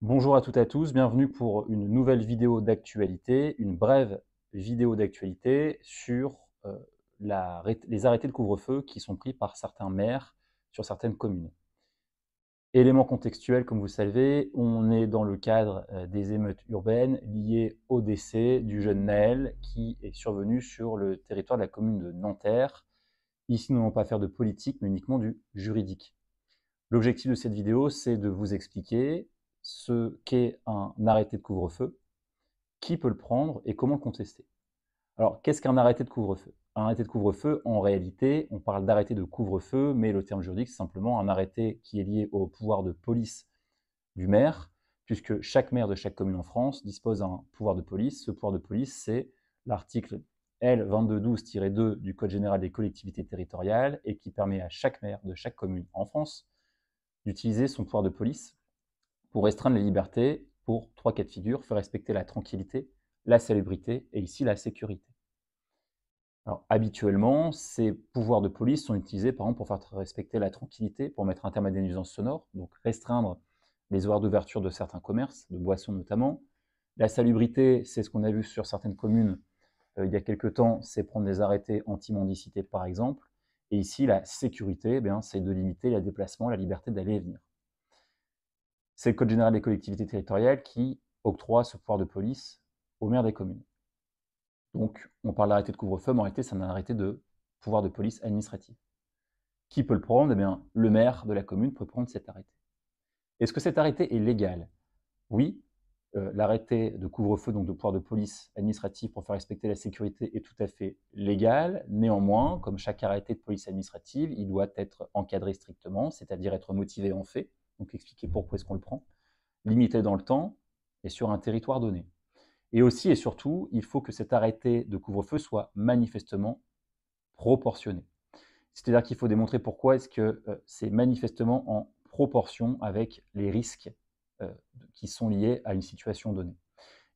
Bonjour à toutes et à tous, bienvenue pour une nouvelle vidéo d'actualité, une brève vidéo d'actualité sur les arrêtés de couvre-feu qui sont pris par certains maires sur certaines communes. Élément contextuel, comme vous le savez, on est dans le cadre des émeutes urbaines liées au décès du jeune Naël qui est survenu sur le territoire de la commune de Nanterre. Ici, nous n'allons pas faire de politique, mais uniquement du juridique. L'objectif de cette vidéo, c'est de vous expliquer ce qu'est un arrêté de couvre-feu, qui peut le prendre et comment le contester. Alors, qu'est-ce qu'un arrêté de couvre-feu? Un arrêté de couvre-feu, en réalité, on parle d'arrêté de couvre-feu, mais le terme juridique, c'est simplement un arrêté qui est lié au pouvoir de police du maire, puisque chaque maire de chaque commune en France dispose d'un pouvoir de police. Ce pouvoir de police, c'est l'article L2212-2 du Code général des collectivités territoriales et qui permet à chaque maire de chaque commune en France d'utiliser son pouvoir de police pour restreindre les libertés pour trois cas de figure: faire respecter la tranquillité, la salubrité et ici la sécurité. Alors, habituellement, ces pouvoirs de police sont utilisés par exemple pour faire respecter la tranquillité, pour mettre un terme à des nuisances sonores, donc restreindre les horaires d'ouverture de certains commerces, de boissons notamment. La salubrité, c'est ce qu'on a vu sur certaines communes il y a quelques temps, c'est prendre des arrêtés anti-mendicité par exemple. Et ici, la sécurité, c'est de limiter les déplacements, la liberté d'aller et venir. C'est le Code général des collectivités territoriales qui octroie ce pouvoir de police aux maires des communes. Donc, on parle d'arrêté de couvre-feu, mais en réalité, c'est un arrêté de pouvoir de police administrative. Qui peut le prendre? Eh bien, le maire de la commune peut prendre cet arrêté. Est-ce que cet arrêté est légal? Oui, l'arrêté de couvre-feu, donc de pouvoir de police administrative pour faire respecter la sécurité, est tout à fait légal. Néanmoins, comme chaque arrêté de police administrative, il doit être encadré strictement, c'est-à-dire être motivé en fait, donc expliquer pourquoi est-ce qu'on le prend, limité dans le temps et sur un territoire donné. Et aussi et surtout, il faut que cet arrêté de couvre-feu soit manifestement proportionné. C'est-à-dire qu'il faut démontrer pourquoi est-ce que c'est manifestement en proportion avec les risques qui sont liés à une situation donnée.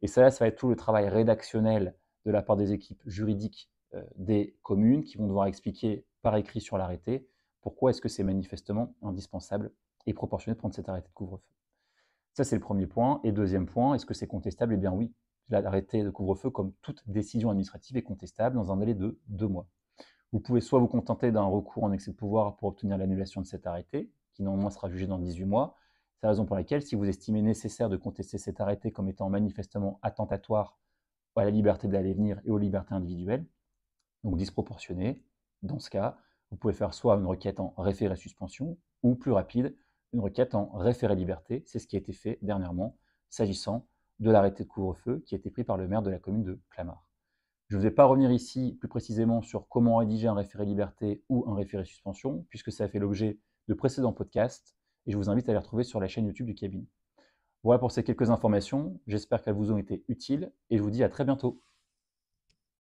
Et ça va être tout le travail rédactionnel de la part des équipes juridiques des communes qui vont devoir expliquer par écrit sur l'arrêté pourquoi est-ce que c'est manifestement indispensable et proportionné de prendre cet arrêté de couvre-feu. Ça, c'est le premier point. Et deuxième point, est-ce que c'est contestable? Eh bien oui, l'arrêté de couvre-feu, comme toute décision administrative, est contestable dans un délai de 2 mois. Vous pouvez soit vous contenter d'un recours en excès de pouvoir pour obtenir l'annulation de cet arrêté, qui normalement sera jugé dans 18 mois. C'est la raison pour laquelle, si vous estimez nécessaire de contester cet arrêté comme étant manifestement attentatoire à la liberté d'aller et venir et aux libertés individuelles, donc disproportionné, dans ce cas, vous pouvez faire soit une requête en référé suspension, ou plus rapide, une requête en référé liberté. C'est ce qui a été fait dernièrement, s'agissant de l'arrêté de couvre-feu qui a été pris par le maire de la commune de Clamart. Je ne vais pas revenir ici plus précisément sur comment rédiger un référé liberté ou un référé suspension, puisque ça a fait l'objet de précédents podcasts, et je vous invite à les retrouver sur la chaîne YouTube du cabinet. Voilà pour ces quelques informations, j'espère qu'elles vous ont été utiles, et je vous dis à très bientôt.